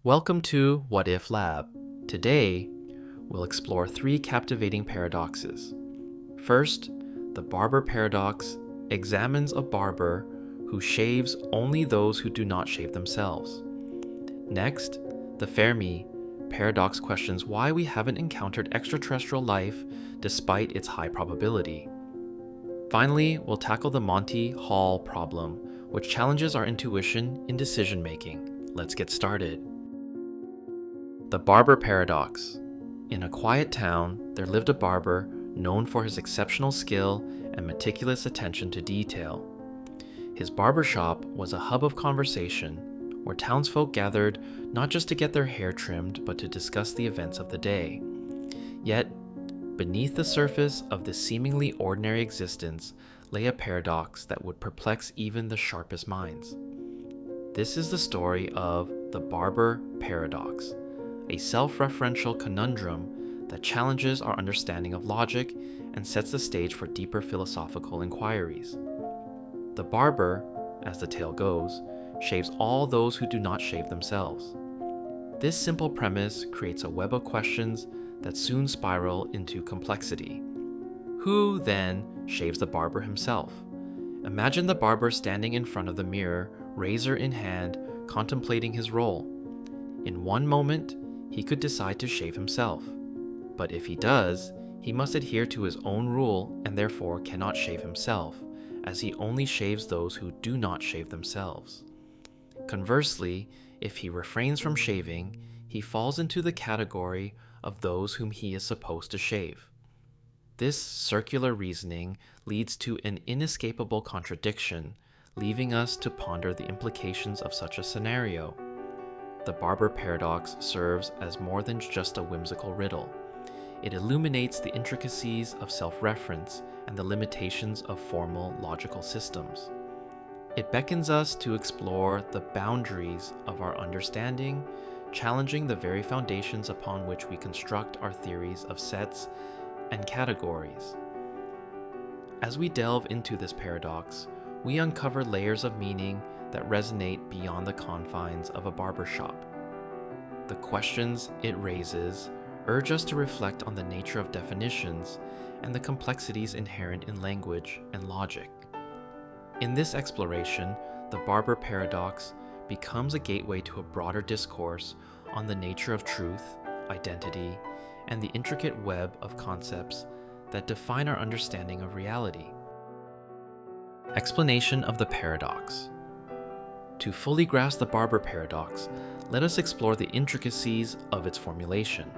Welcome to What If Lab. Today, we'll explore three captivating paradoxes. First, the Barber Paradox examines a barber who shaves only those who do not shave themselves. Next, the Fermi Paradox questions why we haven't encountered extraterrestrial life despite its high probability. Finally, we'll tackle the Monty Hall problem, which challenges our intuition in decision-making. Let's get started. The Barber Paradox. In a quiet town, there lived a barber known for his exceptional skill and meticulous attention to detail. His barbershop was a hub of conversation, where townsfolk gathered not just to get their hair trimmed, but to discuss the events of the day. Yet, beneath the surface of this seemingly ordinary existence lay a paradox that would perplex even the sharpest minds. This is the story of the Barber Paradox, a self-referential conundrum that challenges our understanding of logic and sets the stage for deeper philosophical inquiries. The barber, as the tale goes, shaves all those who do not shave themselves. This simple premise creates a web of questions that soon spiral into complexity. Who, then, shaves the barber himself? Imagine the barber standing in front of the mirror, razor in hand, contemplating his role. In one moment, he could decide to shave himself. But if he does, he must adhere to his own rule and therefore cannot shave himself, as he only shaves those who do not shave themselves. Conversely, if he refrains from shaving, he falls into the category of those whom he is supposed to shave. This circular reasoning leads to an inescapable contradiction, leaving us to ponder the implications of such a scenario. The Barber Paradox serves as more than just a whimsical riddle. It illuminates the intricacies of self-reference and the limitations of formal logical systems. It beckons us to explore the boundaries of our understanding, challenging the very foundations upon which we construct our theories of sets and categories. As we delve into this paradox, we uncover layers of meaning that resonate beyond the confines of a barbershop. The questions it raises urge us to reflect on the nature of definitions and the complexities inherent in language and logic. In this exploration, the Barber Paradox becomes a gateway to a broader discourse on the nature of truth, identity, and the intricate web of concepts that define our understanding of reality. Explanation of the paradox. To fully grasp the Barber Paradox, let us explore the intricacies of its formulation.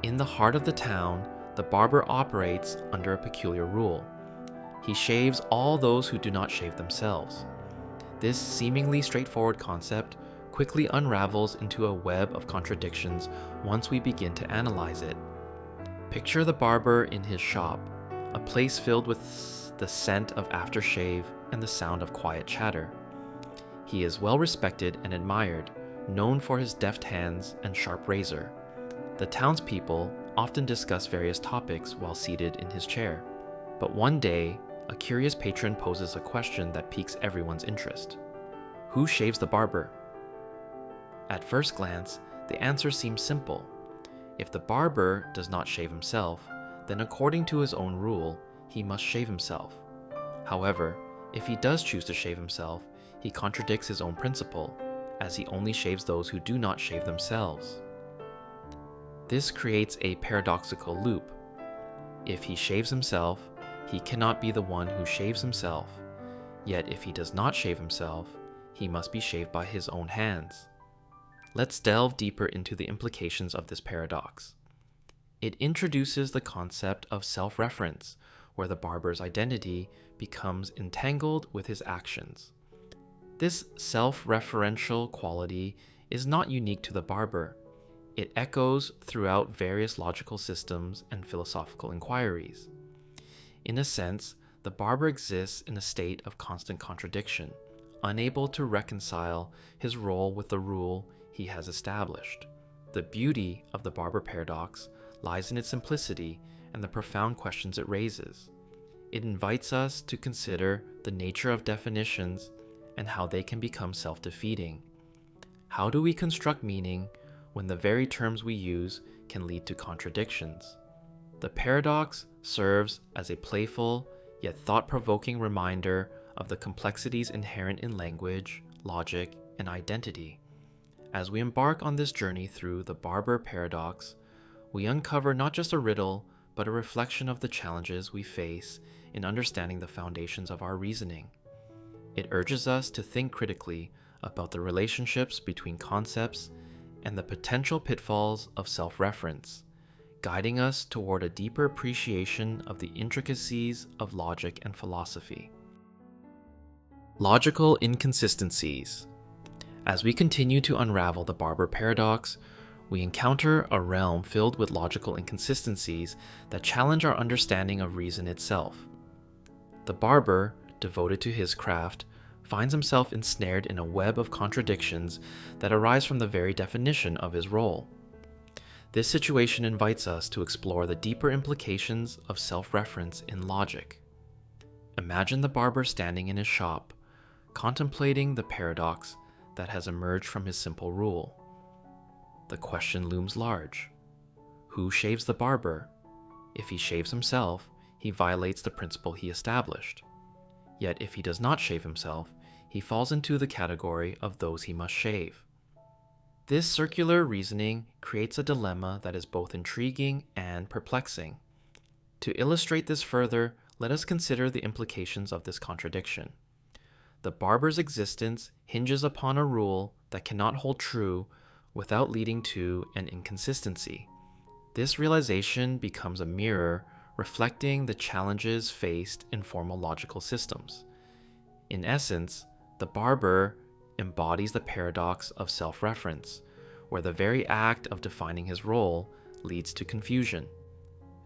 In the heart of the town, the barber operates under a peculiar rule. He shaves all those who do not shave themselves. This seemingly straightforward concept quickly unravels into a web of contradictions once we begin to analyze it. Picture the barber in his shop, a place filled with the scent of aftershave and the sound of quiet chatter. He is well respected and admired, known for his deft hands and sharp razor. The townspeople often discuss various topics while seated in his chair. But one day, a curious patron poses a question that piques everyone's interest. Who shaves the barber? At first glance, the answer seems simple. If the barber does not shave himself, then according to his own rule, he must shave himself. However, if he does choose to shave himself, he contradicts his own principle, as he only shaves those who do not shave themselves. This creates a paradoxical loop. If he shaves himself, he cannot be the one who shaves himself. Yet if he does not shave himself, he must be shaved by his own hands. Let's delve deeper into the implications of this paradox. It introduces the concept of self-reference, where the barber's identity becomes entangled with his actions. This self-referential quality is not unique to the barber. It echoes throughout various logical systems and philosophical inquiries. In a sense, the barber exists in a state of constant contradiction, unable to reconcile his role with the rule he has established. The beauty of the Barber Paradox lies in its simplicity and the profound questions it raises. It invites us to consider the nature of definitions and how they can become self-defeating. How do we construct meaning when the very terms we use can lead to contradictions? The paradox serves as a playful yet thought-provoking reminder of the complexities inherent in language, logic, and identity. As we embark on this journey through the Barber Paradox, we uncover not just a riddle, but a reflection of the challenges we face in understanding the foundations of our reasoning. It urges us to think critically about the relationships between concepts and the potential pitfalls of self-reference, guiding us toward a deeper appreciation of the intricacies of logic and philosophy. Logical inconsistencies. As we continue to unravel the Barber Paradox, we encounter a realm filled with logical inconsistencies that challenge our understanding of reason itself. The barber, devoted to his craft, finds himself ensnared in a web of contradictions that arise from the very definition of his role. This situation invites us to explore the deeper implications of self-reference in logic. Imagine the barber standing in his shop, contemplating the paradox that has emerged from his simple rule. The question looms large. Who shaves the barber? If he shaves himself, he violates the principle he established. Yet if he does not shave himself, he falls into the category of those he must shave. This circular reasoning creates a dilemma that is both intriguing and perplexing. To illustrate this further, let us consider the implications of this contradiction. The barber's existence hinges upon a rule that cannot hold true without leading to an inconsistency. This realization becomes a mirror reflecting the challenges faced in formal logical systems. In essence, the barber embodies the paradox of self-reference, where the very act of defining his role leads to confusion.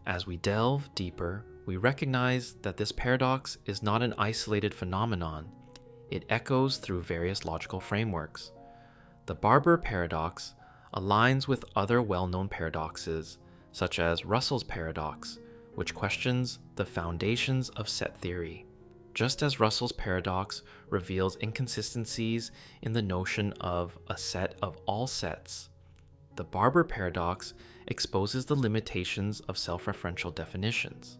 As we delve deeper, we recognize that this paradox is not an isolated phenomenon. It echoes through various logical frameworks. The Barber Paradox aligns with other well-known paradoxes, such as Russell's paradox, which questions the foundations of set theory. Just as Russell's paradox reveals inconsistencies in the notion of a set of all sets, the Barber Paradox exposes the limitations of self-referential definitions.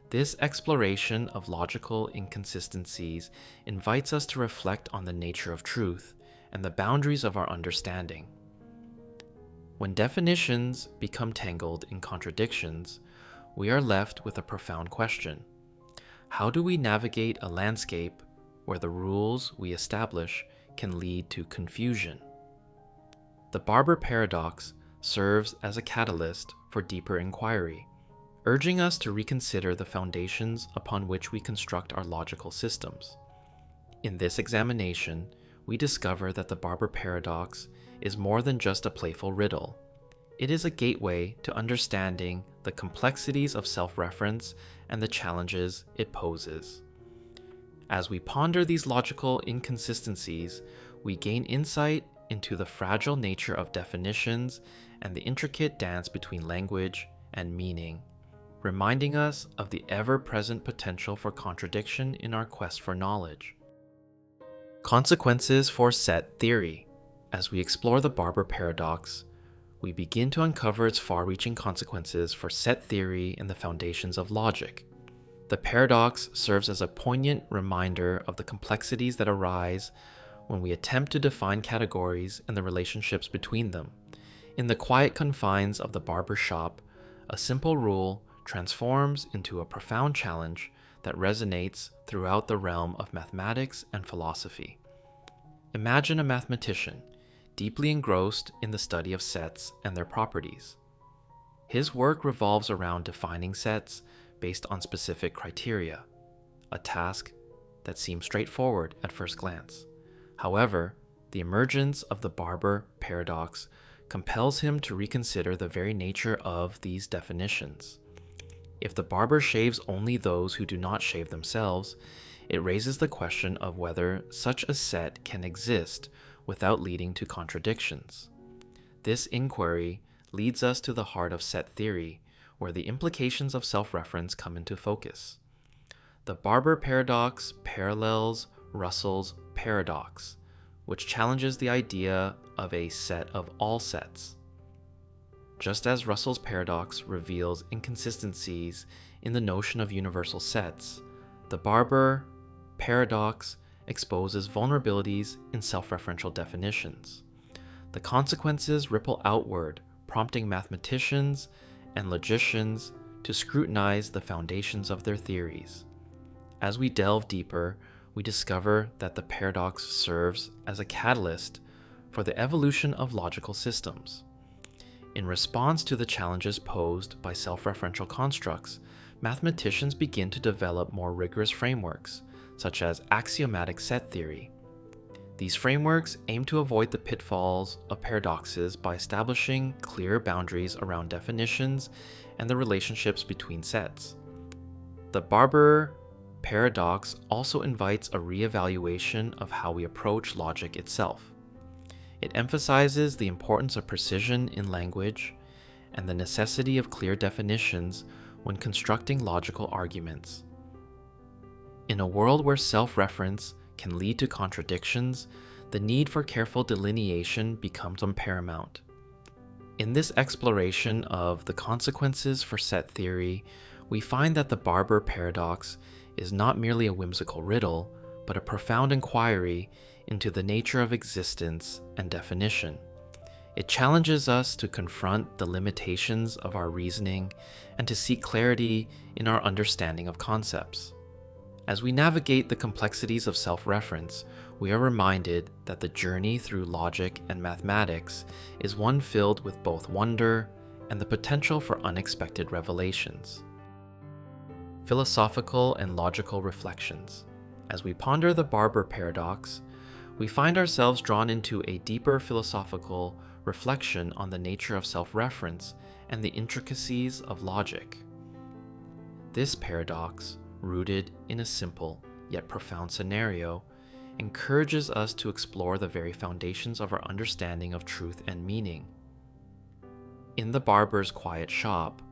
This exploration of logical inconsistencies invites us to reflect on the nature of truth and the boundaries of our understanding. When definitions become tangled in contradictions, we are left with a profound question. How do we navigate a landscape where the rules we establish can lead to confusion? The Barber Paradox serves as a catalyst for deeper inquiry, urging us to reconsider the foundations upon which we construct our logical systems. In this examination, we discover that the Barber Paradox is more than just a playful riddle. It is a gateway to understanding the complexities of self-reference and the challenges it poses. As we ponder these logical inconsistencies, we gain insight into the fragile nature of definitions and the intricate dance between language and meaning, reminding us of the ever-present potential for contradiction in our quest for knowledge. Consequences for set theory. As we explore the Barber Paradox, we begin to uncover its far-reaching consequences for set theory and the foundations of logic. The paradox serves as a poignant reminder of the complexities that arise when we attempt to define categories and the relationships between them. In the quiet confines of the barber shop, a simple rule transforms into a profound challenge that resonates throughout the realm of mathematics and philosophy. Imagine a mathematician deeply engrossed in the study of sets and their properties. His work revolves around defining sets based on specific criteria, a task that seems straightforward at first glance. However, the emergence of the Barber Paradox compels him to reconsider the very nature of these definitions. If the barber shaves only those who do not shave themselves, it raises the question of whether such a set can exist without leading to contradictions. This inquiry leads us to the heart of set theory, where the implications of self-reference come into focus. The Barber Paradox parallels Russell's paradox, which challenges the idea of a set of all sets. Just as Russell's paradox reveals inconsistencies in the notion of universal sets, the Barber Paradox exposes vulnerabilities in self-referential definitions. The consequences ripple outward, prompting mathematicians and logicians to scrutinize the foundations of their theories. As we delve deeper, we discover that the paradox serves as a catalyst for the evolution of logical systems. In response to the challenges posed by self-referential constructs, mathematicians begin to develop more rigorous frameworks, such as axiomatic set theory. These frameworks aim to avoid the pitfalls of paradoxes by establishing clear boundaries around definitions and the relationships between sets. The Barber Paradox also invites a re-evaluation of how we approach logic itself. It emphasizes the importance of precision in language and the necessity of clear definitions when constructing logical arguments. In a world where self-reference can lead to contradictions, the need for careful delineation becomes paramount. In this exploration of the consequences for set theory, we find that the Barber Paradox is not merely a whimsical riddle, but a profound inquiry into the nature of existence and definition. It challenges us to confront the limitations of our reasoning and to seek clarity in our understanding of concepts. As we navigate the complexities of self-reference, we are reminded that the journey through logic and mathematics is one filled with both wonder and the potential for unexpected revelations. Philosophical and logical reflections. As we ponder the Barber Paradox, we find ourselves drawn into a deeper philosophical reflection on the nature of self-reference and the intricacies of logic. This paradox, rooted in a simple yet profound scenario, encourages us to explore the very foundations of our understanding of truth and meaning. In the barber's quiet shop,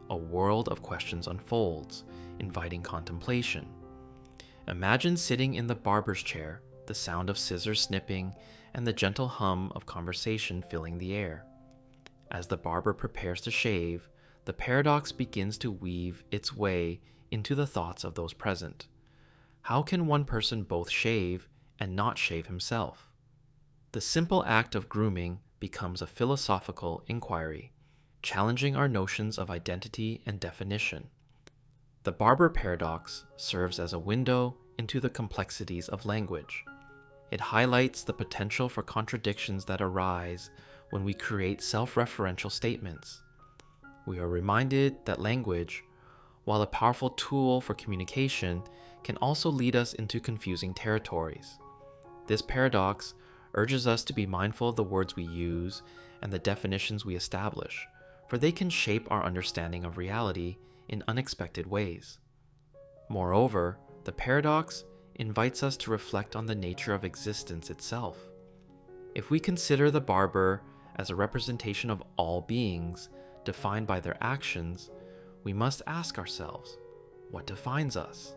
a world of questions unfolds, inviting contemplation. Imagine sitting in the barber's chair, the sound of scissors snipping and the gentle hum of conversation filling the air. As the barber prepares to shave, the paradox begins to weave its way into the thoughts of those present. How can one person both shave and not shave himself? The simple act of grooming becomes a philosophical inquiry, challenging our notions of identity and definition. The Barber Paradox serves as a window into the complexities of language. It highlights the potential for contradictions that arise when we create self-referential statements. We are reminded that language, while a powerful tool for communication, can also lead us into confusing territories. This paradox urges us to be mindful of the words we use and the definitions we establish, for they can shape our understanding of reality in unexpected ways. Moreover, the paradox invites us to reflect on the nature of existence itself. If we consider the barber as a representation of all beings, defined by their actions, we must ask ourselves, what defines us?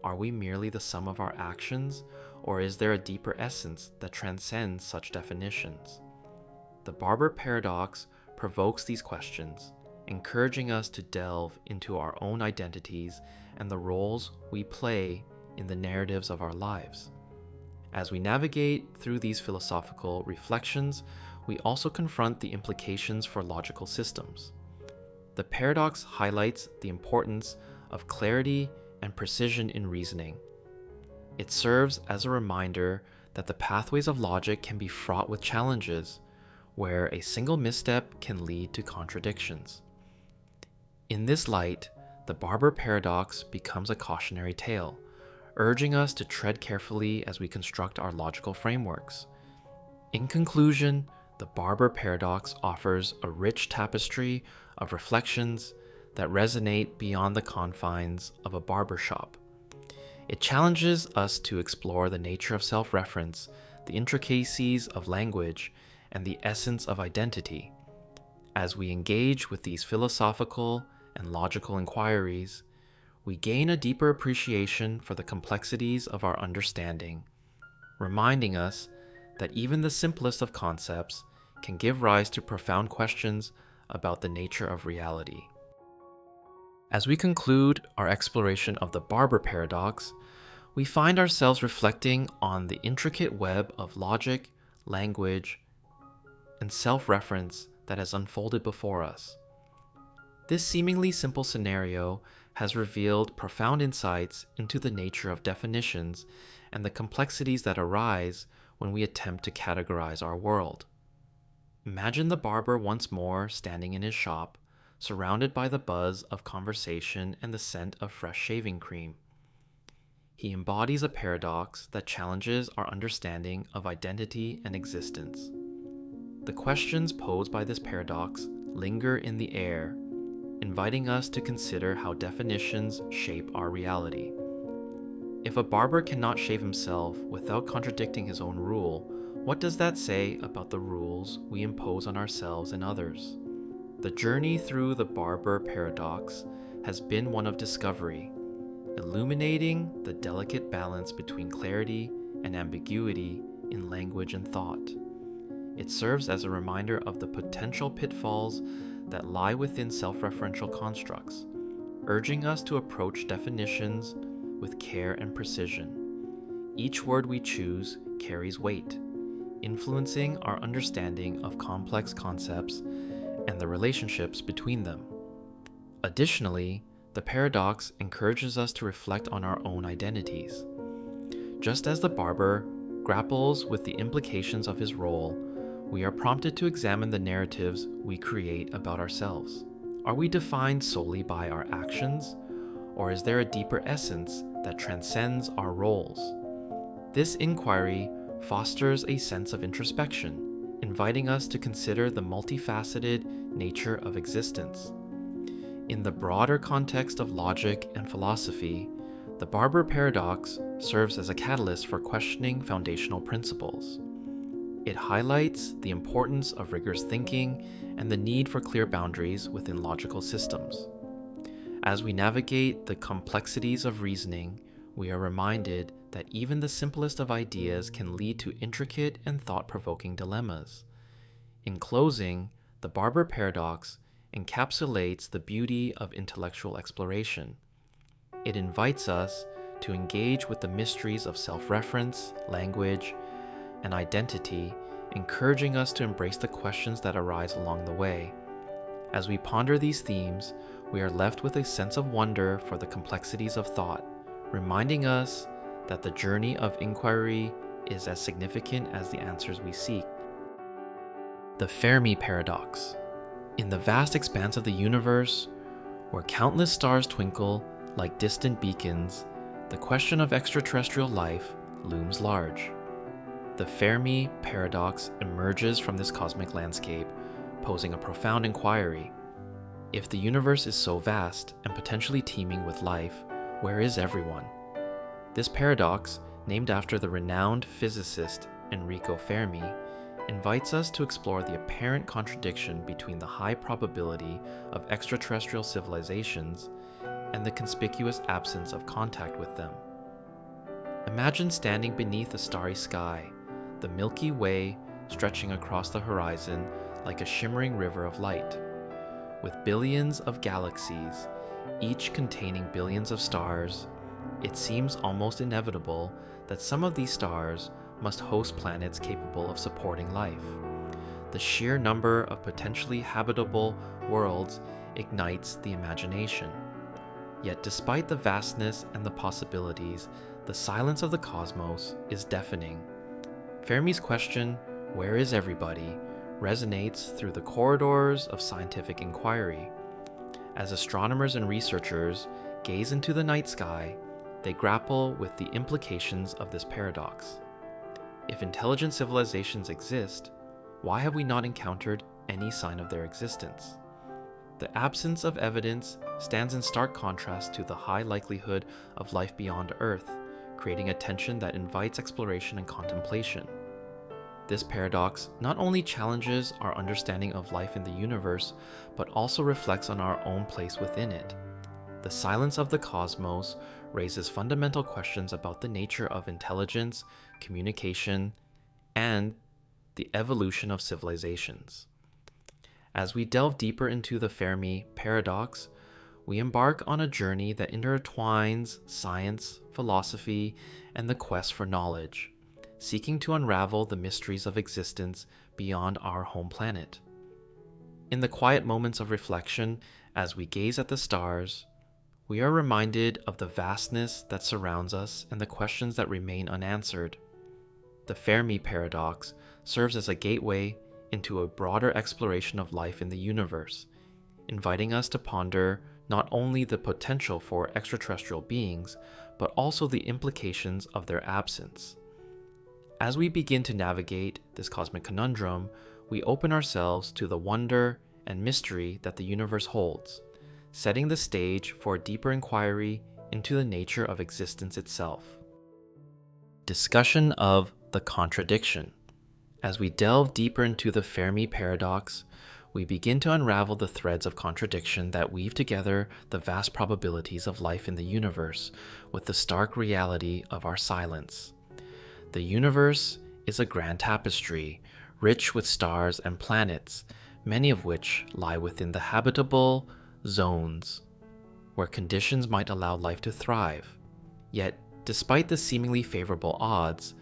Are we merely the sum of our actions, or is there a deeper essence that transcends such definitions? The Barber Paradox provokes these questions, encouraging us to delve into our own identities and the roles we play in the narratives of our lives. As we navigate through these philosophical reflections, we also confront the implications for logical systems. The paradox highlights the importance of clarity and precision in reasoning. It serves as a reminder that the pathways of logic can be fraught with challenges, where a single misstep can lead to contradictions. In this light, the Barber Paradox becomes a cautionary tale, urging us to tread carefully as we construct our logical frameworks. In conclusion, the Barber Paradox offers a rich tapestry of reflections that resonate beyond the confines of a barbershop. It challenges us to explore the nature of self-reference, the intricacies of language, and the essence of identity. As we engage with these philosophical and logical inquiries, we gain a deeper appreciation for the complexities of our understanding, reminding us that even the simplest of concepts can give rise to profound questions about the nature of reality. As we conclude our exploration of the Barber Paradox, we find ourselves reflecting on the intricate web of logic, language, and self-reference that has unfolded before us. This seemingly simple scenario has revealed profound insights into the nature of definitions and the complexities that arise when we attempt to categorize our world. Imagine the barber once more standing in his shop, surrounded by the buzz of conversation and the scent of fresh shaving cream. He embodies a paradox that challenges our understanding of identity and existence. The questions posed by this paradox linger in the air, inviting us to consider how definitions shape our reality. If a barber cannot shave himself without contradicting his own rule, what does that say about the rules we impose on ourselves and others? The journey through the Barber Paradox has been one of discovery, illuminating the delicate balance between clarity and ambiguity in language and thought. It serves as a reminder of the potential pitfalls that lie within self-referential constructs, urging us to approach definitions with care and precision. Each word we choose carries weight, influencing our understanding of complex concepts and the relationships between them. Additionally, the paradox encourages us to reflect on our own identities. Just as the barber grapples with the implications of his role, we are prompted to examine the narratives we create about ourselves. Are we defined solely by our actions, or is there a deeper essence that transcends our roles? This inquiry fosters a sense of introspection, inviting us to consider the multifaceted nature of existence. In the broader context of logic and philosophy, the Barber Paradox serves as a catalyst for questioning foundational principles. It highlights the importance of rigorous thinking and the need for clear boundaries within logical systems. As we navigate the complexities of reasoning, we are reminded that even the simplest of ideas can lead to intricate and thought-provoking dilemmas. In closing, the Barber Paradox encapsulates the beauty of intellectual exploration. It invites us to engage with the mysteries of self-reference, language, and identity, encouraging us to embrace the questions that arise along the way. As we ponder these themes, we are left with a sense of wonder for the complexities of thought, reminding us that the journey of inquiry is as significant as the answers we seek. The Fermi Paradox. In the vast expanse of the universe, where countless stars twinkle like distant beacons, the question of extraterrestrial life looms large. The Fermi Paradox emerges from this cosmic landscape, posing a profound inquiry. If the universe is so vast and potentially teeming with life, where is everyone? This paradox, named after the renowned physicist Enrico Fermi, invites us to explore the apparent contradiction between the high probability of extraterrestrial civilizations and the conspicuous absence of contact with them. Imagine standing beneath a starry sky, the Milky Way stretching across the horizon like a shimmering river of light. With billions of galaxies, each containing billions of stars, it seems almost inevitable that some of these stars must host planets capable of supporting life. The sheer number of potentially habitable worlds ignites the imagination. Yet despite the vastness and the possibilities, the silence of the cosmos is deafening. Fermi's question, "Where is everybody?" resonates through the corridors of scientific inquiry. As astronomers and researchers gaze into the night sky, they grapple with the implications of this paradox. If intelligent civilizations exist, why have we not encountered any sign of their existence? The absence of evidence stands in stark contrast to the high likelihood of life beyond Earth, creating a tension that invites exploration and contemplation. This paradox not only challenges our understanding of life in the universe, but also reflects on our own place within it. The silence of the cosmos raises fundamental questions about the nature of intelligence, communication, and the evolution of civilizations. As we delve deeper into the Fermi Paradox, we embark on a journey that intertwines science, philosophy, and the quest for knowledge, seeking to unravel the mysteries of existence beyond our home planet. In the quiet moments of reflection, as we gaze at the stars, we are reminded of the vastness that surrounds us and the questions that remain unanswered. The Fermi Paradox serves as a gateway into a broader exploration of life in the universe, inviting us to ponder not only the potential for extraterrestrial beings, but also the implications of their absence. As we begin to navigate this cosmic conundrum, we open ourselves to the wonder and mystery that the universe holds, setting the stage for a deeper inquiry into the nature of existence itself. Discussion of the contradiction. As we delve deeper into the Fermi Paradox, we begin to unravel the threads of contradiction that weave together the vast probabilities of life in the universe with the stark reality of our silence. The universe is a grand tapestry, rich with stars and planets, many of which lie within the habitable zones, where conditions might allow life to thrive. Yet, despite the seemingly favorable odds,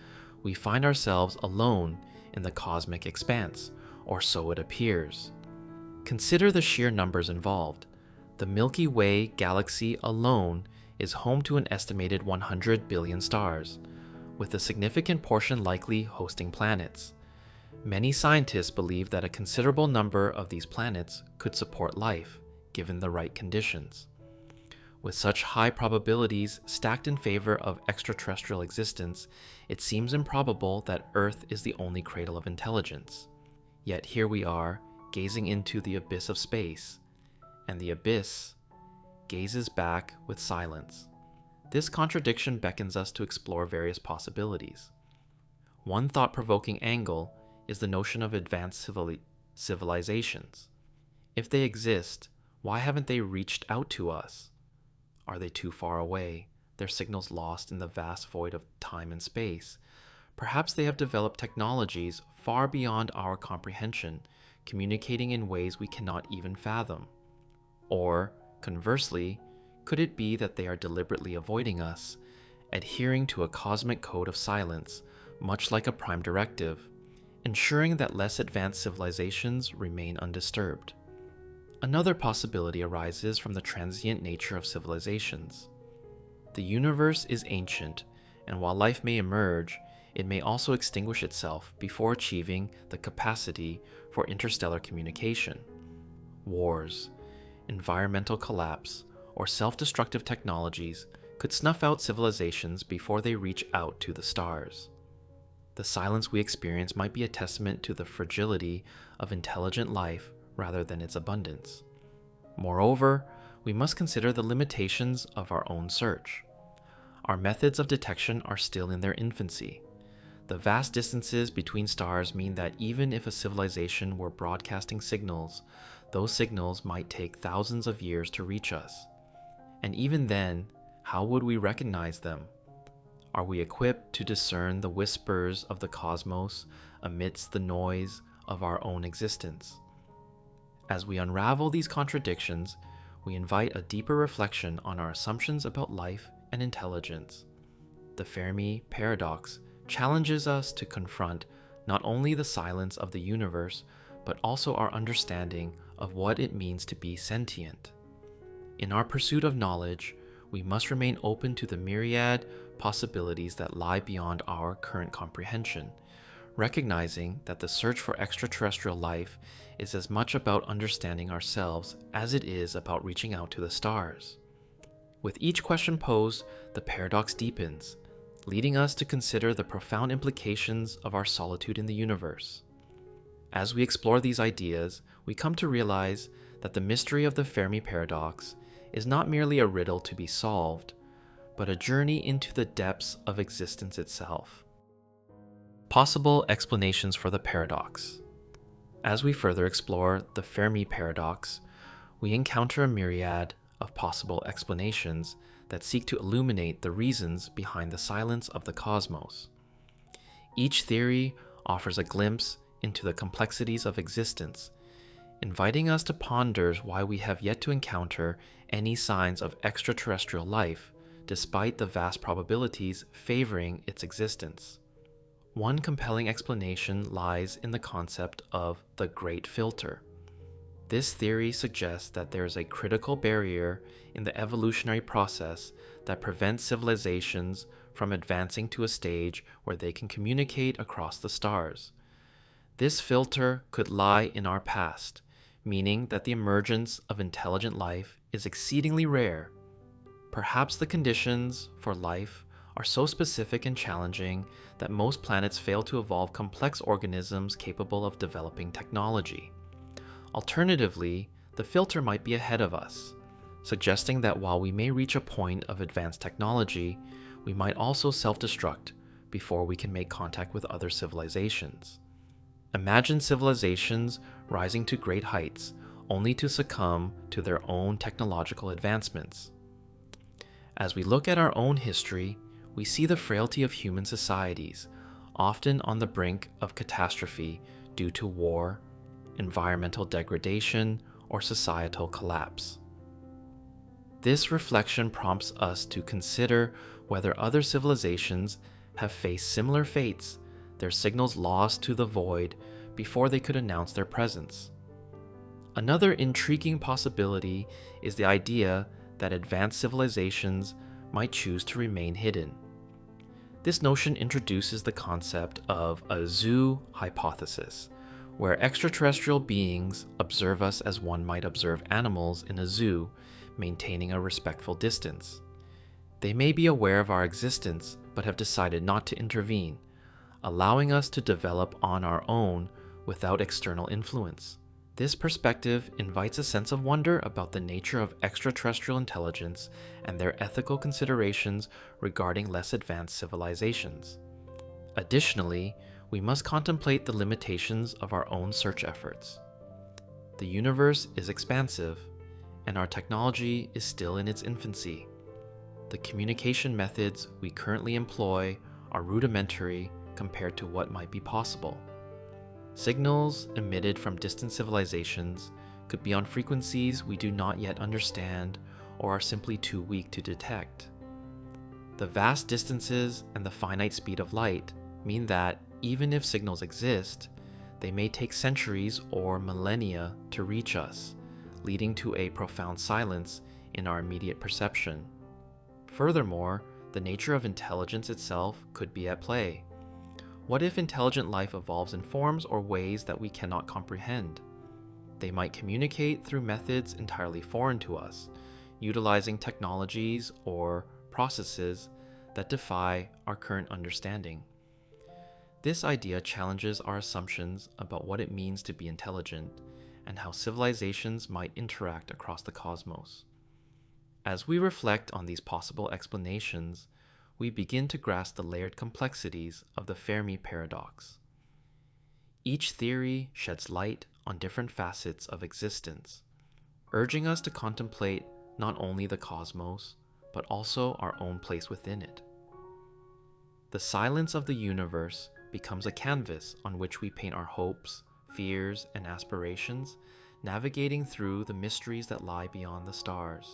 we find ourselves alone in the cosmic expanse, or so it appears. Consider the sheer numbers involved. The Milky Way galaxy alone is home to an estimated 100 billion stars, with a significant portion likely hosting planets. Many scientists believe that a considerable number of these planets could support life, given the right conditions. With such high probabilities stacked in favor of extraterrestrial existence, it seems improbable that Earth is the only cradle of intelligence. Yet here we are, gazing into the abyss of space, and the abyss gazes back with silence. This contradiction beckons us to explore various possibilities. One thought-provoking angle is the notion of advanced civilizations. If they exist, why haven't they reached out to us? Are they too far away, their signals lost in the vast void of time and space? Perhaps they have developed technologies far beyond our comprehension, communicating in ways we cannot even fathom. Or, conversely, could it be that they are deliberately avoiding us, adhering to a cosmic code of silence, much like a prime directive, ensuring that less advanced civilizations remain undisturbed? Another possibility arises from the transient nature of civilizations. The universe is ancient, and while life may emerge, it may also extinguish itself before achieving the capacity for interstellar communication. Wars, environmental collapse, or self-destructive technologies could snuff out civilizations before they reach out to the stars. The silence we experience might be a testament to the fragility of intelligent life rather than its abundance. Moreover, we must consider the limitations of our own search. Our methods of detection are still in their infancy. The vast distances between stars mean that even if a civilization were broadcasting signals, those signals might take thousands of years to reach us. And even then, how would we recognize them? Are we equipped to discern the whispers of the cosmos amidst the noise of our own existence? As we unravel these contradictions, we invite a deeper reflection on our assumptions about life and intelligence. The Fermi Paradox challenges us to confront not only the silence of the universe, but also our understanding of what it means to be sentient. In our pursuit of knowledge, we must remain open to the myriad possibilities that lie beyond our current comprehension, recognizing that the search for extraterrestrial life is as much about understanding ourselves as it is about reaching out to the stars. With each question posed, the paradox deepens, leading us to consider the profound implications of our solitude in the universe. As we explore these ideas, we come to realize that the mystery of the Fermi Paradox is not merely a riddle to be solved, but a journey into the depths of existence itself. Possible explanations for the paradox. As we further explore the Fermi Paradox, we encounter a myriad of possible explanations that seek to illuminate the reasons behind the silence of the cosmos. Each theory offers a glimpse into the complexities of existence, inviting us to ponder why we have yet to encounter any signs of extraterrestrial life, despite the vast probabilities favoring its existence. One compelling explanation lies in the concept of the Great Filter. This theory suggests that there is a critical barrier in the evolutionary process that prevents civilizations from advancing to a stage where they can communicate across the stars. This filter could lie in our past, meaning that the emergence of intelligent life is exceedingly rare. Perhaps the conditions for life are so specific and challenging that most planets fail to evolve complex organisms capable of developing technology. Alternatively, the filter might be ahead of us, suggesting that while we may reach a point of advanced technology, we might also self-destruct before we can make contact with other civilizations. Imagine civilizations rising to great heights only to succumb to their own technological advancements. As we look at our own history, we see the frailty of human societies, often on the brink of catastrophe due to war, environmental degradation, or societal collapse. This reflection prompts us to consider whether other civilizations have faced similar fates, their signals lost to the void before they could announce their presence. Another intriguing possibility is the idea that advanced civilizations might choose to remain hidden. This notion introduces the concept of a zoo hypothesis, where extraterrestrial beings observe us as one might observe animals in a zoo, maintaining a respectful distance. They may be aware of our existence, but have decided not to intervene, allowing us to develop on our own without external influence. This perspective invites a sense of wonder about the nature of extraterrestrial intelligence and their ethical considerations regarding less advanced civilizations. Additionally, we must contemplate the limitations of our own search efforts. The universe is expansive, and our technology is still in its infancy. The communication methods we currently employ are rudimentary compared to what might be possible. Signals emitted from distant civilizations could be on frequencies we do not yet understand or are simply too weak to detect. The vast distances and the finite speed of light mean that, even if signals exist, they may take centuries or millennia to reach us, leading to a profound silence in our immediate perception. Furthermore, the nature of intelligence itself could be at play. What if intelligent life evolves in forms or ways that we cannot comprehend? They might communicate through methods entirely foreign to us, utilizing technologies or processes that defy our current understanding. This idea challenges our assumptions about what it means to be intelligent and how civilizations might interact across the cosmos. As we reflect on these possible explanations, we begin to grasp the layered complexities of the Fermi Paradox. Each theory sheds light on different facets of existence, urging us to contemplate not only the cosmos, but also our own place within it. The silence of the universe becomes a canvas on which we paint our hopes, fears, and aspirations, navigating through the mysteries that lie beyond the stars.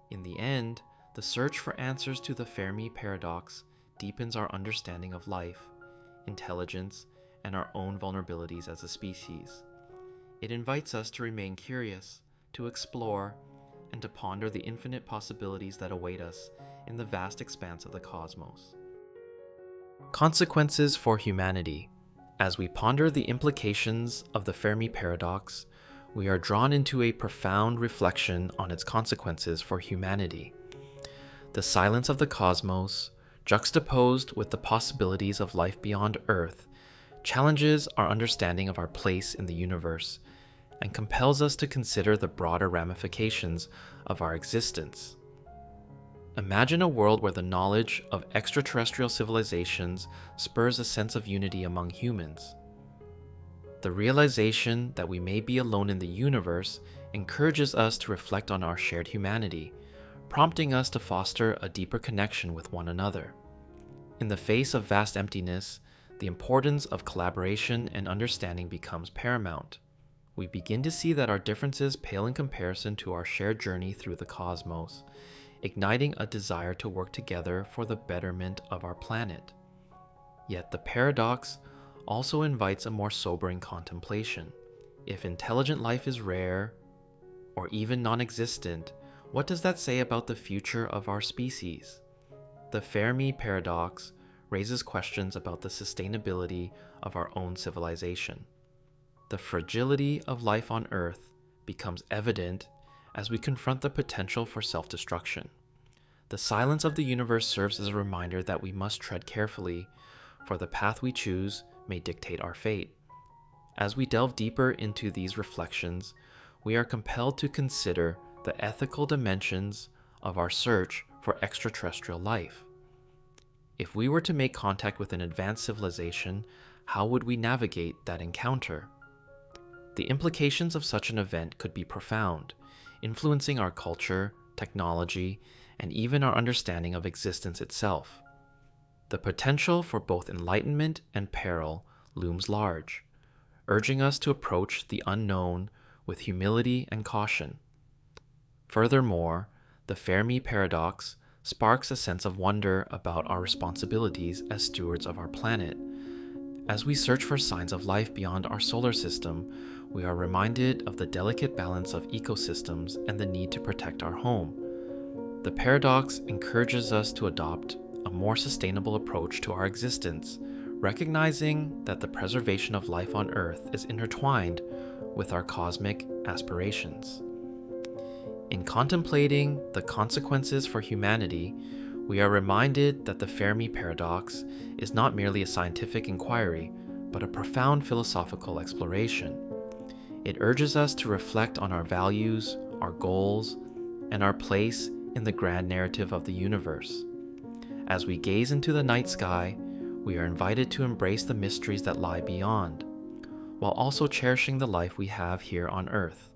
In the end, the search for answers to the Fermi Paradox deepens our understanding of life, intelligence, and our own vulnerabilities as a species. It invites us to remain curious, to explore, and to ponder the infinite possibilities that await us in the vast expanse of the cosmos. Consequences for humanity. As we ponder the implications of the Fermi Paradox, we are drawn into a profound reflection on its consequences for humanity. The silence of the cosmos, juxtaposed with the possibilities of life beyond Earth, challenges our understanding of our place in the universe and compels us to consider the broader ramifications of our existence. Imagine a world where the knowledge of extraterrestrial civilizations spurs a sense of unity among humans. The realization that we may be alone in the universe encourages us to reflect on our shared humanity, prompting us to foster a deeper connection with one another. In the face of vast emptiness, the importance of collaboration and understanding becomes paramount. We begin to see that our differences pale in comparison to our shared journey through the cosmos, igniting a desire to work together for the betterment of our planet. Yet the paradox also invites a more sobering contemplation. If intelligent life is rare, or even non-existent, what does that say about the future of our species? The Fermi Paradox raises questions about the sustainability of our own civilization. The fragility of life on Earth becomes evident as we confront the potential for self-destruction. The silence of the universe serves as a reminder that we must tread carefully, for the path we choose may dictate our fate. As we delve deeper into these reflections, we are compelled to consider the ethical dimensions of our search for extraterrestrial life. If we were to make contact with an advanced civilization, how would we navigate that encounter? The implications of such an event could be profound, influencing our culture, technology, and even our understanding of existence itself. The potential for both enlightenment and peril looms large, urging us to approach the unknown with humility and caution. Furthermore, the Fermi Paradox sparks a sense of wonder about our responsibilities as stewards of our planet. As we search for signs of life beyond our solar system, we are reminded of the delicate balance of ecosystems and the need to protect our home. The paradox encourages us to adopt a more sustainable approach to our existence, recognizing that the preservation of life on Earth is intertwined with our cosmic aspirations. In contemplating the consequences for humanity, we are reminded that the Fermi Paradox is not merely a scientific inquiry, but a profound philosophical exploration. It urges us to reflect on our values, our goals, and our place in the grand narrative of the universe. As we gaze into the night sky, we are invited to embrace the mysteries that lie beyond, while also cherishing the life we have here on Earth.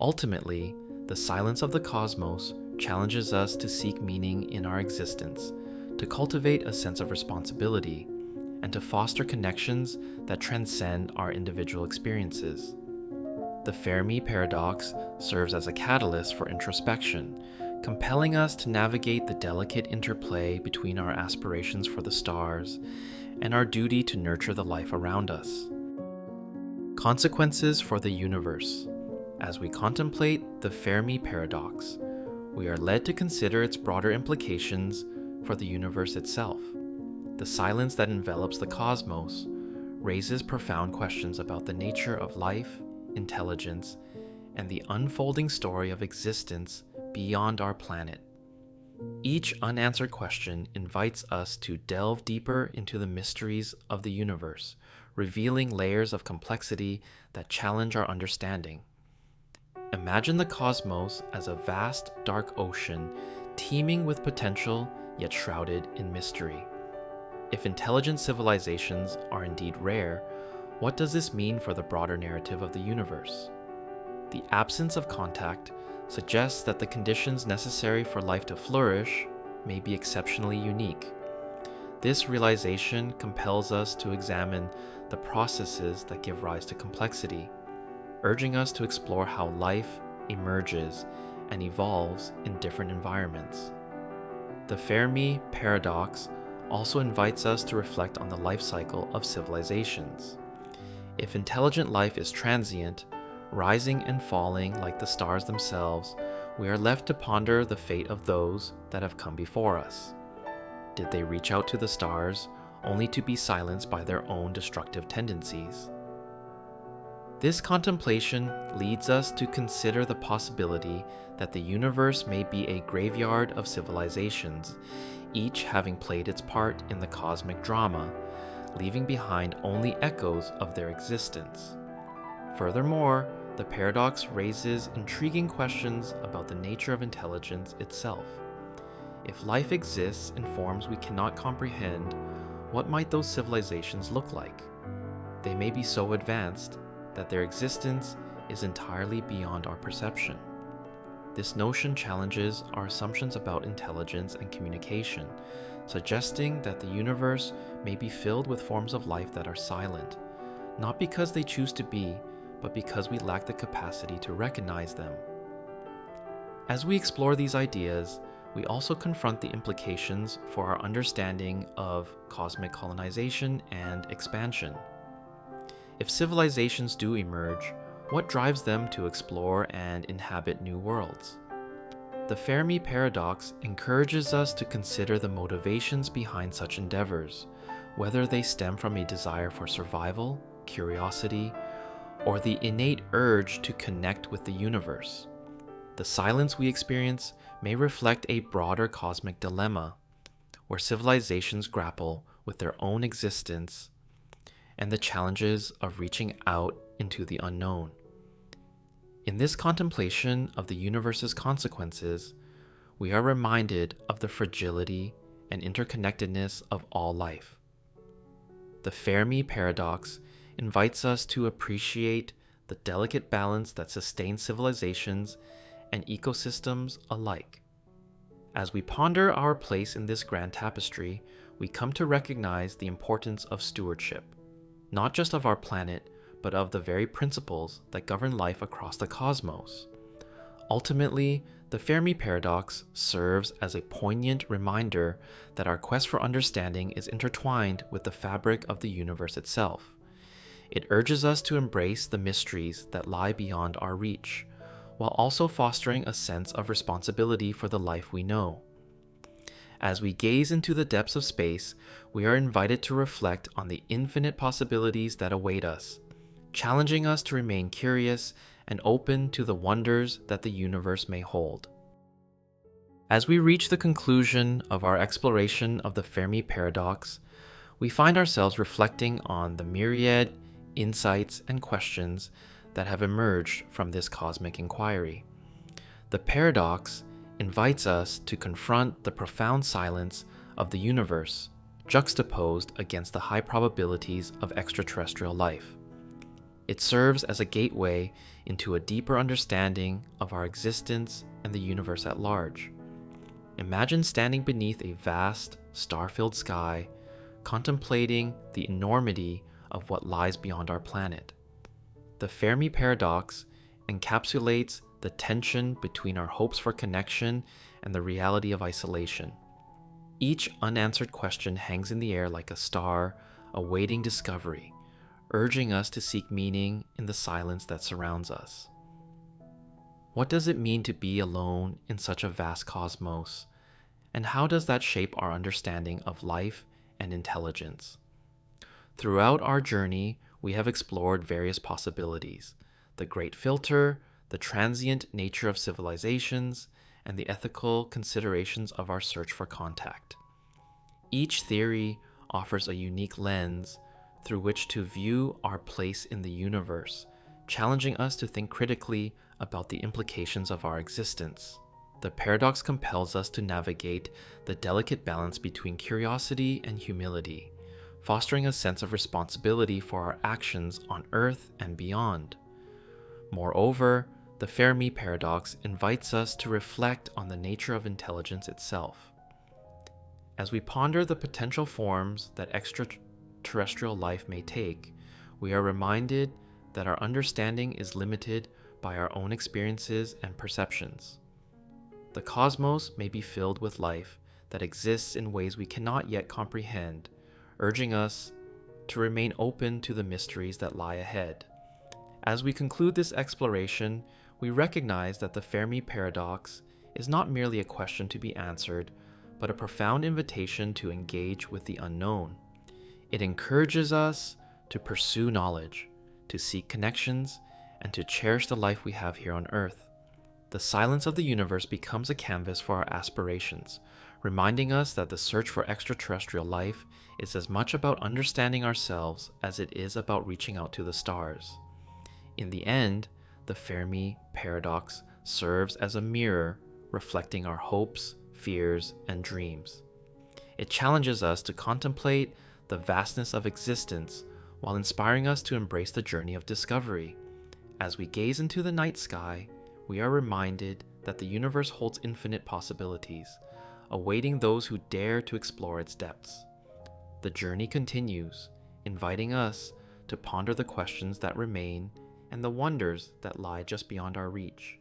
Ultimately, the silence of the cosmos challenges us to seek meaning in our existence, to cultivate a sense of responsibility, and to foster connections that transcend our individual experiences. The Fermi Paradox serves as a catalyst for introspection, compelling us to navigate the delicate interplay between our aspirations for the stars and our duty to nurture the life around us. Consequences for the universe. As we contemplate the Fermi Paradox, we are led to consider its broader implications for the universe itself. The silence that envelops the cosmos raises profound questions about the nature of life, intelligence, and the unfolding story of existence beyond our planet. Each unanswered question invites us to delve deeper into the mysteries of the universe, revealing layers of complexity that challenge our understanding. Imagine the cosmos as a vast, dark ocean teeming with potential yet shrouded in mystery. If intelligent civilizations are indeed rare, what does this mean for the broader narrative of the universe? The absence of contact suggests that the conditions necessary for life to flourish may be exceptionally unique. This realization compels us to examine the processes that give rise to complexity, urging us to explore how life emerges and evolves in different environments. The Fermi Paradox also invites us to reflect on the life cycle of civilizations. If intelligent life is transient, rising and falling like the stars themselves, we are left to ponder the fate of those that have come before us. Did they reach out to the stars only to be silenced by their own destructive tendencies? This contemplation leads us to consider the possibility that the universe may be a graveyard of civilizations, each having played its part in the cosmic drama, leaving behind only echoes of their existence. Furthermore, the paradox raises intriguing questions about the nature of intelligence itself. If life exists in forms we cannot comprehend, what might those civilizations look like? They may be so advanced that their existence is entirely beyond our perception. This notion challenges our assumptions about intelligence and communication, suggesting that the universe may be filled with forms of life that are silent, not because they choose to be, but because we lack the capacity to recognize them. As we explore these ideas, we also confront the implications for our understanding of cosmic colonization and expansion. If civilizations do emerge, what drives them to explore and inhabit new worlds? The Fermi Paradox encourages us to consider the motivations behind such endeavors, whether they stem from a desire for survival, curiosity, or the innate urge to connect with the universe. The silence we experience may reflect a broader cosmic dilemma, where civilizations grapple with their own existence and the challenges of reaching out into the unknown. In this contemplation of the universe's consequences, we are reminded of the fragility and interconnectedness of all life. The Fermi Paradox invites us to appreciate the delicate balance that sustains civilizations and ecosystems alike. As we ponder our place in this grand tapestry, we come to recognize the importance of stewardship, not just of our planet, but of the very principles that govern life across the cosmos. Ultimately, the Fermi Paradox serves as a poignant reminder that our quest for understanding is intertwined with the fabric of the universe itself. It urges us to embrace the mysteries that lie beyond our reach, while also fostering a sense of responsibility for the life we know. As we gaze into the depths of space, we are invited to reflect on the infinite possibilities that await us, challenging us to remain curious and open to the wonders that the universe may hold. As we reach the conclusion of our exploration of the Fermi Paradox, we find ourselves reflecting on the myriad insights and questions that have emerged from this cosmic inquiry. The paradox invites us to confront the profound silence of the universe, juxtaposed against the high probabilities of extraterrestrial life. It serves as a gateway into a deeper understanding of our existence and the universe at large. Imagine standing beneath a vast, star-filled sky, contemplating the enormity of what lies beyond our planet. The Fermi Paradox encapsulates the tension between our hopes for connection and the reality of isolation. Each unanswered question hangs in the air like a star awaiting discovery, urging us to seek meaning in the silence that surrounds us. What does it mean to be alone in such a vast cosmos, and how does that shape our understanding of life and intelligence? Throughout our journey, we have explored various possibilities: the great filter, the transient nature of civilizations, and the ethical considerations of our search for contact. Each theory offers a unique lens through which to view our place in the universe, challenging us to think critically about the implications of our existence. The paradox compels us to navigate the delicate balance between curiosity and humility, fostering a sense of responsibility for our actions on Earth and beyond. Moreover, the Fermi Paradox invites us to reflect on the nature of intelligence itself. As we ponder the potential forms that extraterrestrial life may take, we are reminded that our understanding is limited by our own experiences and perceptions. The cosmos may be filled with life that exists in ways we cannot yet comprehend, urging us to remain open to the mysteries that lie ahead. As we conclude this exploration, we recognize that the Fermi Paradox is not merely a question to be answered, but a profound invitation to engage with the unknown. It encourages us to pursue knowledge, to seek connections, and to cherish the life we have here on Earth. The silence of the universe becomes a canvas for our aspirations, reminding us that the search for extraterrestrial life is as much about understanding ourselves as it is about reaching out to the stars. In the end, the Fermi Paradox serves as a mirror reflecting our hopes, fears, and dreams. It challenges us to contemplate the vastness of existence while inspiring us to embrace the journey of discovery. As we gaze into the night sky, we are reminded that the universe holds infinite possibilities, awaiting those who dare to explore its depths. The journey continues, inviting us to ponder the questions that remain and the wonders that lie just beyond our reach.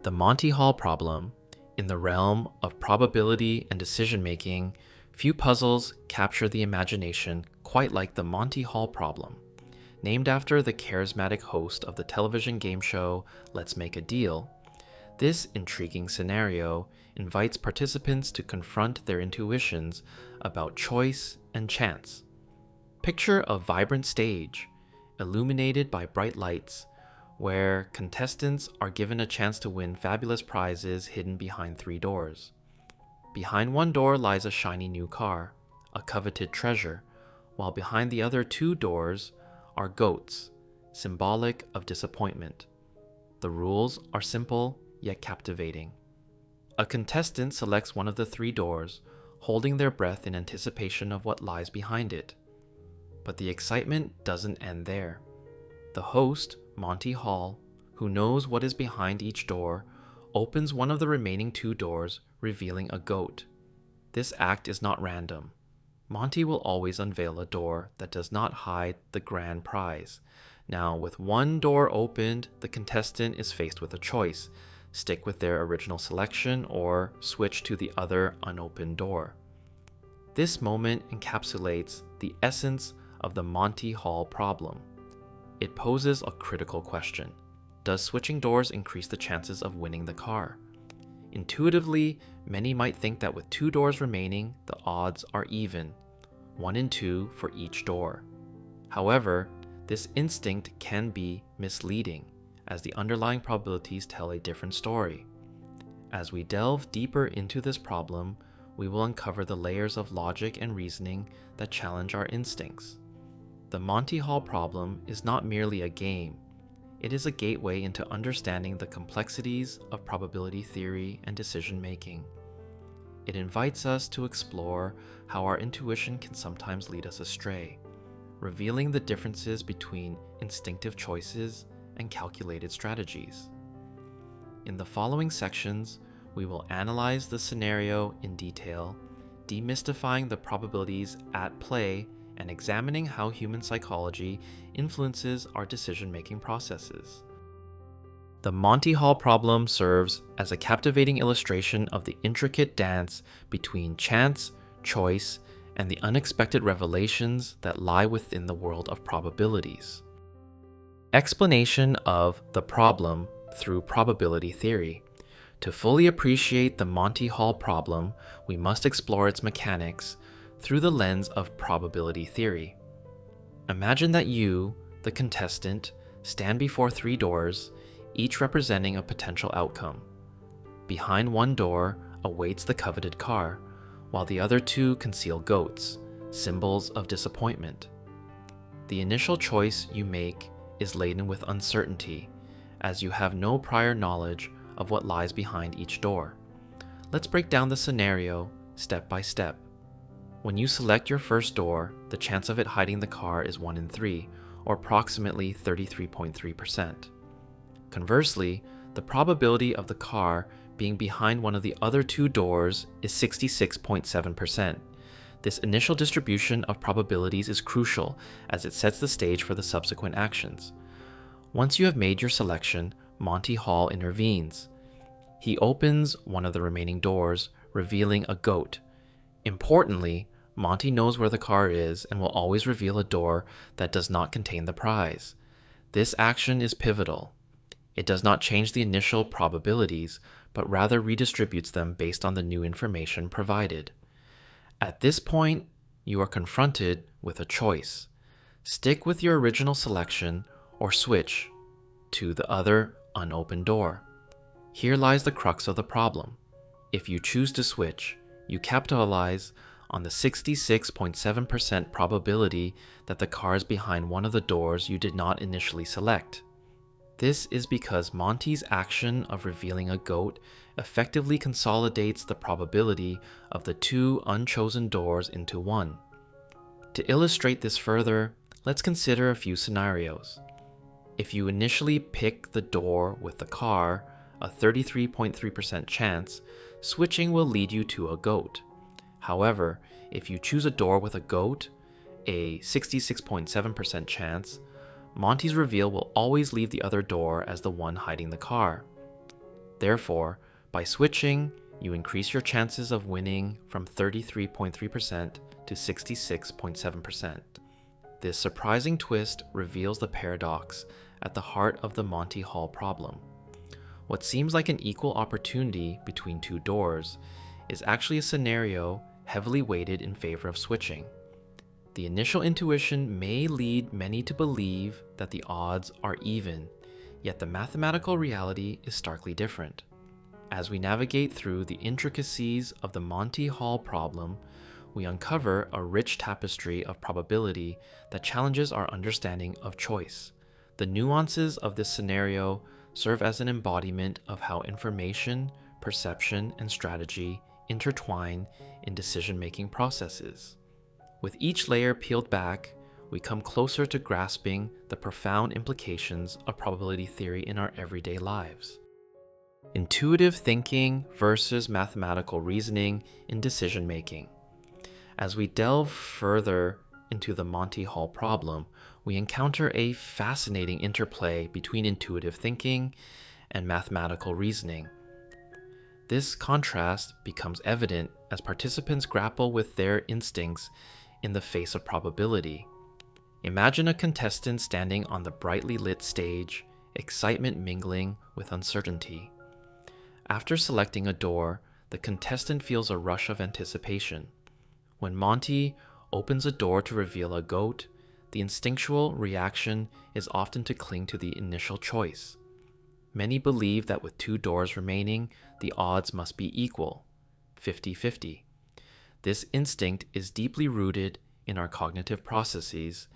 The Monty Hall problem. In the realm of probability and decision-making, few puzzles capture the imagination quite like the Monty Hall problem. Named after the charismatic host of the television game show Let's Make a Deal, this intriguing scenario invites participants to confront their intuitions about choice and chance. Picture a vibrant stage, illuminated by bright lights, where contestants are given a chance to win fabulous prizes hidden behind 3 doors. Behind one door lies a shiny new car, a coveted treasure, while behind the other 2 doors are goats, symbolic of disappointment. The rules are simple yet captivating. A contestant selects one of the 3 doors, holding their breath in anticipation of what lies behind it. But the excitement doesn't end there. The host, Monty Hall, who knows what is behind each door, opens one of the remaining 2 doors, revealing a goat. This act is not random. Monty will always unveil a door that does not hide the grand prize. Now, with one door opened, the contestant is faced with a choice: stick with their original selection or switch to the other unopened door. This moment encapsulates the essence of the Monty Hall problem. It poses a critical question. Does switching doors increase the chances of winning the car? Intuitively, many might think that with 2 doors remaining, the odds are even, 1 in 2 for each door. However, this instinct can be misleading, as the underlying probabilities tell a different story. As we delve deeper into this problem, we will uncover the layers of logic and reasoning that challenge our instincts. The Monty Hall problem is not merely a game. It is a gateway into understanding the complexities of probability theory and decision-making. It invites us to explore how our intuition can sometimes lead us astray, revealing the differences between instinctive choices and calculated strategies. In the following sections, we will analyze the scenario in detail, demystifying the probabilities at play and examining how human psychology influences our decision-making processes. The Monty Hall problem serves as a captivating illustration of the intricate dance between chance, choice, and the unexpected revelations that lie within the world of probabilities. Explanation of the problem through probability theory. To fully appreciate the Monty Hall problem, we must explore its mechanics through the lens of probability theory. Imagine that you, the contestant, stand before 3 doors, each representing a potential outcome. Behind one door awaits the coveted car, while the other 2 conceal goats, symbols of disappointment. The initial choice you make is laden with uncertainty, as you have no prior knowledge of what lies behind each door. Let's break down the scenario step by step. When you select your first door, the chance of it hiding the car is 1 in 3, or approximately 33.3%. Conversely, the probability of the car being behind one of the other 2 doors is 66.7%. This initial distribution of probabilities is crucial as it sets the stage for the subsequent actions. Once you have made your selection, Monty Hall intervenes. He opens one of the remaining doors, revealing a goat. Importantly, Monty knows where the car is and will always reveal a door that does not contain the prize. This action is pivotal. It does not change the initial probabilities, but rather redistributes them based on the new information provided. At this point, you are confronted with a choice. Stick with your original selection or switch to the other unopened door. Here lies the crux of the problem. If you choose to switch, you capitalize on the 66.7% probability that the car is behind one of the doors you did not initially select. This is because Monty's action of revealing a goat effectively consolidates the probability of the 2 unchosen doors into one. To illustrate this further, let's consider a few scenarios. If you initially pick the door with the car, a 33.3% chance, switching will lead you to a goat. However, if you choose a door with a goat, a 66.7% chance, Monty's reveal will always leave the other door as the one hiding the car. Therefore, by switching, you increase your chances of winning from 33.3% to 66.7%. This surprising twist reveals the paradox at the heart of the Monty Hall problem. What seems like an equal opportunity between two doors is actually a scenario heavily weighted in favor of switching. The initial intuition may lead many to believe that the odds are even, yet the mathematical reality is starkly different. As we navigate through the intricacies of the Monty Hall problem, we uncover a rich tapestry of probability that challenges our understanding of choice. The nuances of this scenario serve as an embodiment of how information, perception, and strategy intertwine in decision-making processes. With each layer peeled back, we come closer to grasping the profound implications of probability theory in our everyday lives. Intuitive thinking versus mathematical reasoning in decision-making. As we delve further into the Monty Hall problem, we encounter a fascinating interplay between intuitive thinking and mathematical reasoning. This contrast becomes evident as participants grapple with their instincts in the face of probability. Imagine a contestant standing on the brightly lit stage, excitement mingling with uncertainty. After selecting a door, the contestant feels a rush of anticipation. When Monty opens a door to reveal a goat, the instinctual reaction is often to cling to the initial choice. Many believe that with two doors remaining, the odds must be equal, 50-50. This instinct is deeply rooted in our cognitive processes,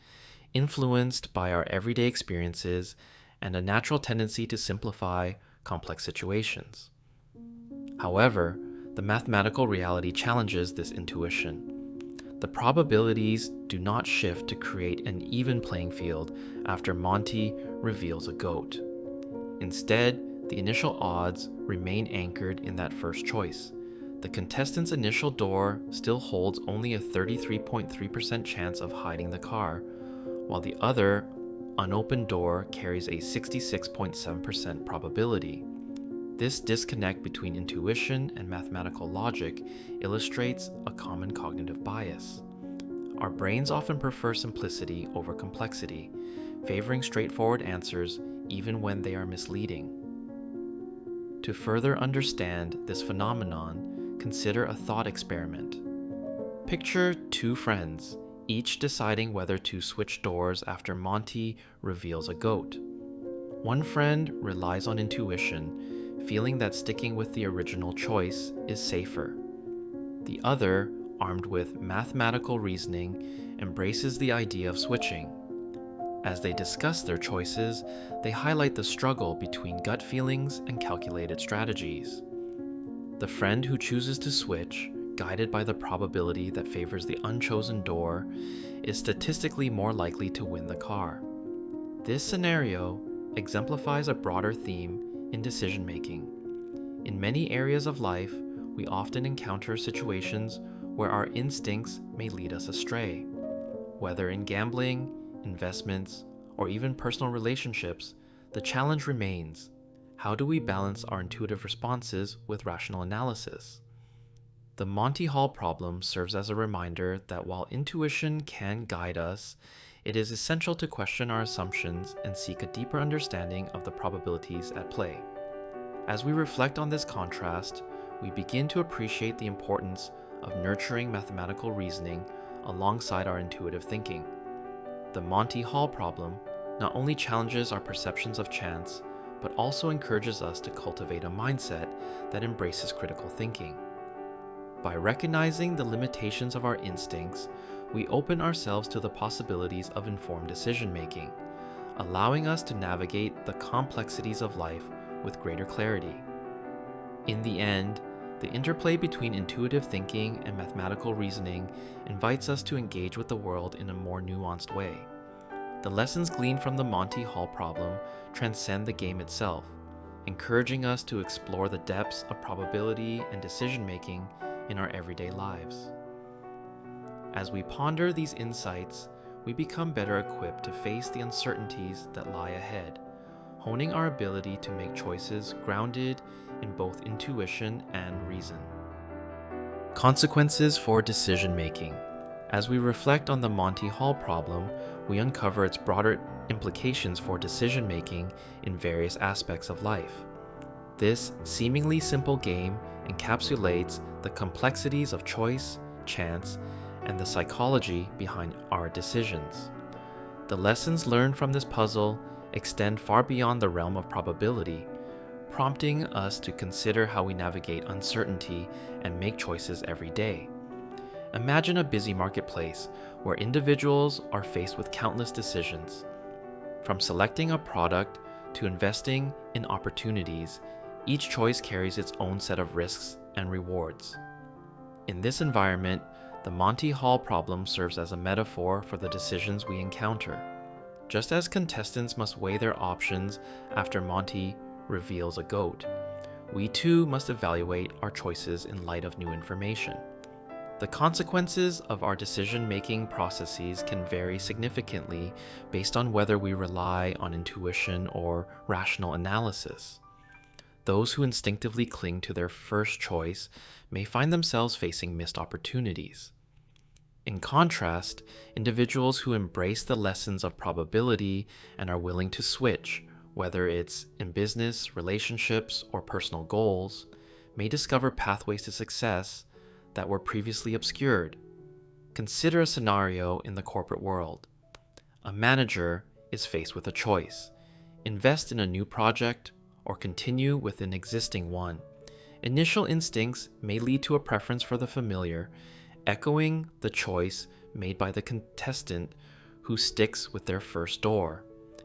influenced by our everyday experiences and a natural tendency to simplify complex situations. However, the mathematical reality challenges this intuition. The probabilities do not shift to create an even playing field after Monty reveals a goat. Instead, the initial odds remain anchored in that first choice. The contestant's initial door still holds only a 33.3% chance of hiding the car, while the other, unopened door carries a 66.7% probability. This disconnect between intuition and mathematical logic illustrates a common cognitive bias. Our brains often prefer simplicity over complexity, favoring straightforward answers even when they are misleading. To further understand this phenomenon, consider a thought experiment. Picture two friends, each deciding whether to switch doors after Monty reveals a goat. One friend relies on intuition, feeling that sticking with the original choice is safer. The other, armed with mathematical reasoning, embraces the idea of switching. As they discuss their choices, they highlight the struggle between gut feelings and calculated strategies. The friend who chooses to switch, guided by the probability that favors the unchosen door, is statistically more likely to win the car. This scenario exemplifies a broader theme in decision-making. In many areas of life, we often encounter situations where our instincts may lead us astray. Whether in gambling, investments, or even personal relationships, the challenge remains: how do we balance our intuitive responses with rational analysis? The Monty Hall problem serves as a reminder that while intuition can guide us, it is essential to question our assumptions and seek a deeper understanding of the probabilities at play. As we reflect on this contrast, we begin to appreciate the importance of nurturing mathematical reasoning alongside our intuitive thinking. The Monty Hall problem not only challenges our perceptions of chance, but also encourages us to cultivate a mindset that embraces critical thinking. By recognizing the limitations of our instincts, we open ourselves to the possibilities of informed decision-making, allowing us to navigate the complexities of life with greater clarity. In the end, the interplay between intuitive thinking and mathematical reasoning invites us to engage with the world in a more nuanced way. The lessons gleaned from the Monty Hall problem transcend the game itself, encouraging us to explore the depths of probability and decision-making in our everyday lives. As we ponder these insights, we become better equipped to face the uncertainties that lie ahead, honing our ability to make choices grounded in both intuition and reason. Consequences for decision-making. As we reflect on the Monty Hall problem, we uncover its broader implications for decision-making in various aspects of life. This seemingly simple game encapsulates the complexities of choice, chance, and the psychology behind our decisions. The lessons learned from this puzzle extend far beyond the realm of probability, prompting us to consider how we navigate uncertainty and make choices every day. Imagine a busy marketplace where individuals are faced with countless decisions. From selecting a product to investing in opportunities, each choice carries its own set of risks and rewards. In this environment, the Monty Hall problem serves as a metaphor for the decisions we encounter. Just as contestants must weigh their options after Monty reveals a goat, we too must evaluate our choices in light of new information. The consequences of our decision-making processes can vary significantly based on whether we rely on intuition or rational analysis. Those who instinctively cling to their first choice may find themselves facing missed opportunities. In contrast, individuals who embrace the lessons of probability and are willing to switch, whether it's in business, relationships, or personal goals, may discover pathways to success that were previously obscured. Consider a scenario in the corporate world. A manager is faced with a choice: invest in a new project or continue with an existing one. Initial instincts may lead to a preference for the familiar, echoing the choice made by the contestant who sticks with their first door.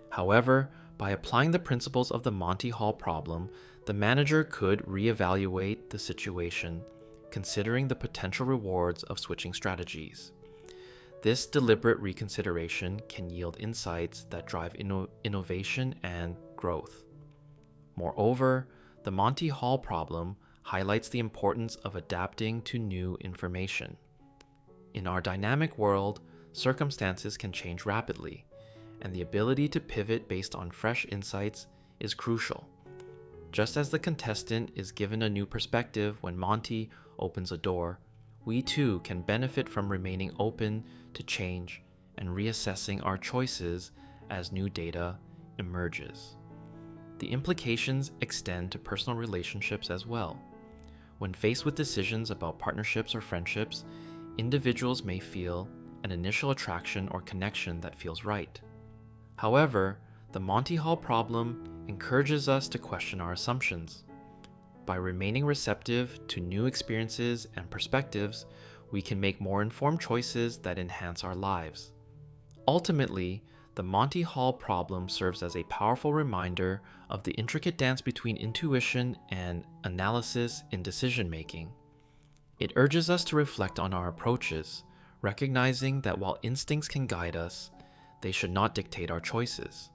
However, by applying the principles of the Monty Hall problem, the manager could reevaluate the situation, considering the potential rewards of switching strategies. This deliberate reconsideration can yield insights that drive innovation and growth. Moreover, the Monty Hall problem highlights the importance of adapting to new information. In our dynamic world, circumstances can change rapidly, and the ability to pivot based on fresh insights is crucial. Just as the contestant is given a new perspective when Monty opens a door, we too can benefit from remaining open to change and reassessing our choices as new data emerges. The implications extend to personal relationships as well. When faced with decisions about partnerships or friendships, individuals may feel an initial attraction or connection that feels right. However, the Monty Hall problem encourages us to question our assumptions. By remaining receptive to new experiences and perspectives, we can make more informed choices that enhance our lives. Ultimately, the Monty Hall problem serves as a powerful reminder of the intricate dance between intuition and analysis in decision-making. It urges us to reflect on our approaches, recognizing that while instincts can guide us, they should not dictate our choices.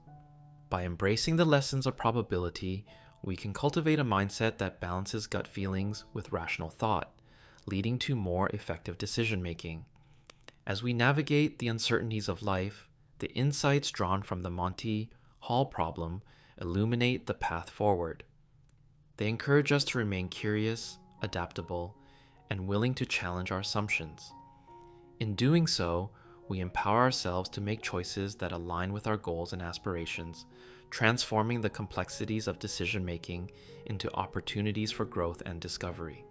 By embracing the lessons of probability, we can cultivate a mindset that balances gut feelings with rational thought, leading to more effective decision-making. As we navigate the uncertainties of life, the insights drawn from the Monty Hall problem illuminate the path forward. They encourage us to remain curious, adaptable, and willing to challenge our assumptions. In doing so, we empower ourselves to make choices that align with our goals and aspirations, transforming the complexities of decision-making into opportunities for growth and discovery.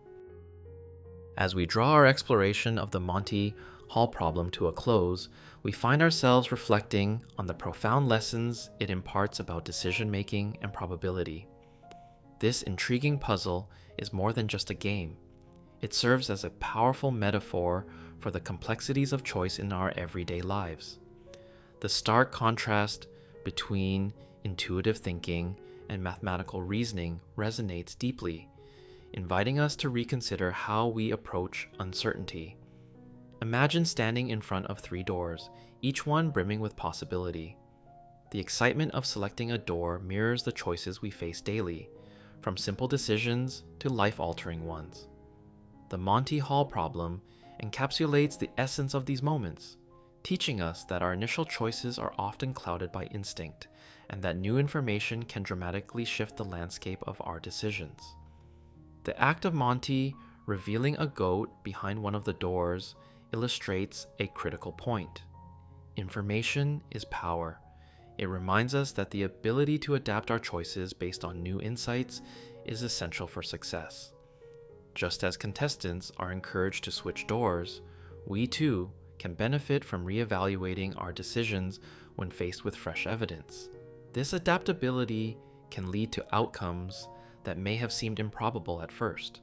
As we draw our exploration of the Monty Hall problem to a close, we find ourselves reflecting on the profound lessons it imparts about decision-making and probability. This intriguing puzzle is more than just a game. It serves as a powerful metaphor for the complexities of choice in our everyday lives. The stark contrast between intuitive thinking and mathematical reasoning resonates deeply, inviting us to reconsider how we approach uncertainty. Imagine standing in front of 3 doors, each one brimming with possibility. The excitement of selecting a door mirrors the choices we face daily, from simple decisions to life-altering ones. The Monty Hall problem encapsulates the essence of these moments, teaching us that our initial choices are often clouded by instinct, and that new information can dramatically shift the landscape of our decisions. The act of Monty revealing a goat behind one of the doors illustrates a critical point. Information is power. It reminds us that the ability to adapt our choices based on new insights is essential for success. Just as contestants are encouraged to switch doors, we too can benefit from reevaluating our decisions when faced with fresh evidence. This adaptability can lead to outcomes that may have seemed improbable at first.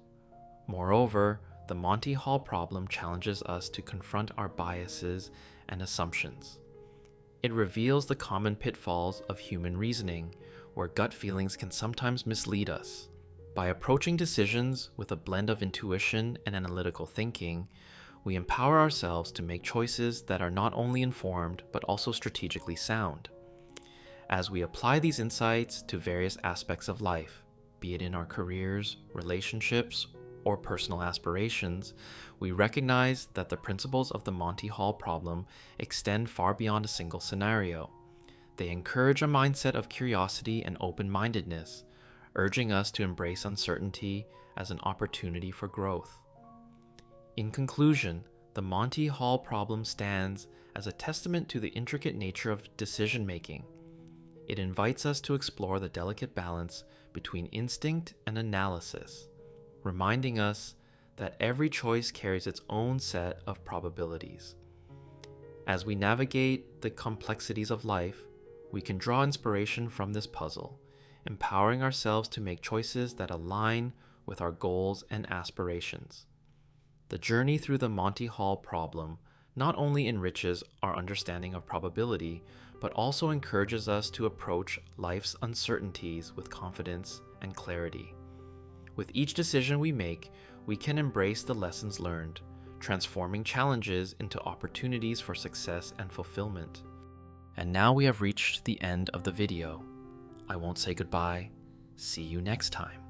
Moreover, the Monty Hall problem challenges us to confront our biases and assumptions. It reveals the common pitfalls of human reasoning, where gut feelings can sometimes mislead us. By approaching decisions with a blend of intuition and analytical thinking, we empower ourselves to make choices that are not only informed but also strategically sound. As we apply these insights to various aspects of life, be it in our careers, relationships, or personal aspirations, we recognize that the principles of the Monty Hall problem extend far beyond a single scenario. They encourage a mindset of curiosity and open-mindedness, urging us to embrace uncertainty as an opportunity for growth. In conclusion, the Monty Hall problem stands as a testament to the intricate nature of decision-making. It invites us to explore the delicate balance between instinct and analysis, reminding us that every choice carries its own set of probabilities. As we navigate the complexities of life, we can draw inspiration from this puzzle, empowering ourselves to make choices that align with our goals and aspirations. The journey through the Monty Hall problem not only enriches our understanding of probability, but also encourages us to approach life's uncertainties with confidence and clarity. With each decision we make, we can embrace the lessons learned, transforming challenges into opportunities for success and fulfillment. And now we have reached the end of the video. I won't say goodbye. See you next time.